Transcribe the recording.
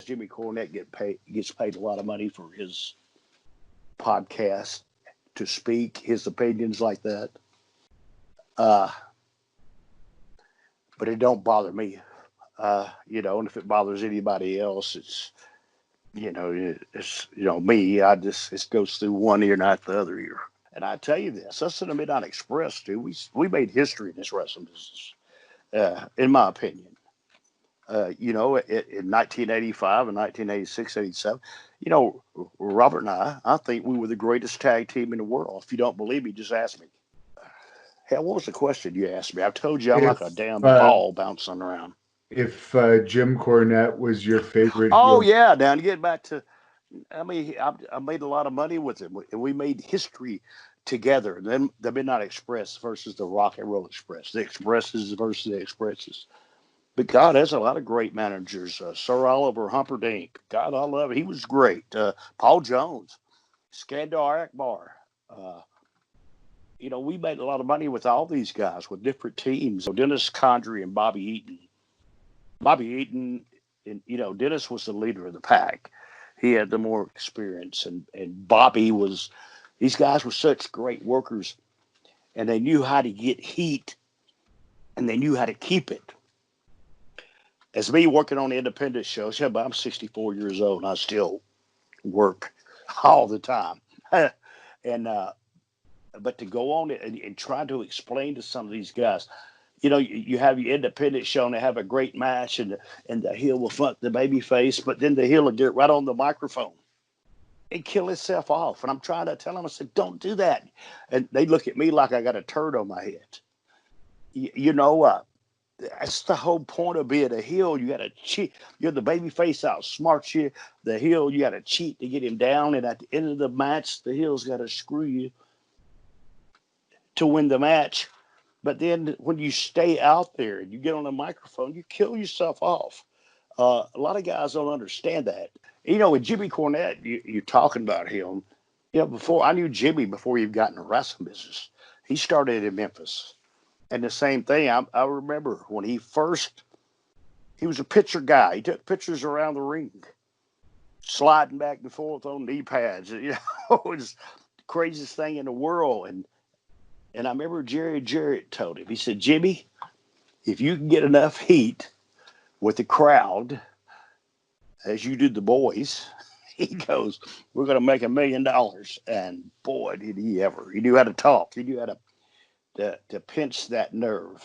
Jimmy Cornette gets paid a lot of money for his podcast to speak his opinions like that. But it don't bother me. And if it bothers anybody else, it's me. It goes through one ear, not the other ear. And I tell you this, us in the Midnight Express, dude, we made history in this wrestling business, in my opinion. In 1985 and 1986, 87, Robert and I think we were the greatest tag team in the world. If you don't believe me, just ask me. Hell, what was the question you asked me? I told you I'm like a damn ball bouncing around. If Jim Cornette was your favorite Oh, heel. yeah. Now, to get back to, I made a lot of money with him, and we made history together. And then the Midnight Express versus the Rock and Roll Express, the Expresses versus the Expresses. But God, there's a lot of great managers. Sir Oliver Humperdinck. God, I love it. He was great. Paul Jones, Skandar Akbar. We made a lot of money with all these guys with different teams. Dennis Condrey and Bobby Eaton. Bobby Eaton, Dennis was the leader of the pack. He had the more experience, and Bobby was. These guys were such great workers, and they knew how to get heat, and they knew how to keep it. As me working on independent shows, but I'm 64 years old, and I still work all the time. And but to go on and try to explain to some of these guys, you have your independent show and they have a great match, and the heel will front the baby face, but then the heel will get right on the microphone and kill himself off. And I'm trying to tell them, I said, don't do that. And they look at me like I got a turd on my head. That's the whole point of being a heel. You got to cheat. You're the baby face outsmarts you. The heel, you got to cheat to get him down. And at the end of the match, the heel's got to screw you to win the match. But then when you stay out there and you get on the microphone, you kill yourself off. A lot of guys don't understand that. With Jimmy Cornette, you're talking about him. Before I knew Jimmy before he got in the wrestling business. He started in Memphis. And the same thing, I remember when he was a picture guy. He took pictures around the ring, sliding back and forth on knee pads. It was the craziest thing in the world. And I remember Jerry Jarrett told him, he said, Jimmy, if you can get enough heat with the crowd, as you did the boys, he goes, we're going to make $1 million. And boy, did he ever. He knew how to talk. He knew how to pinch that nerve.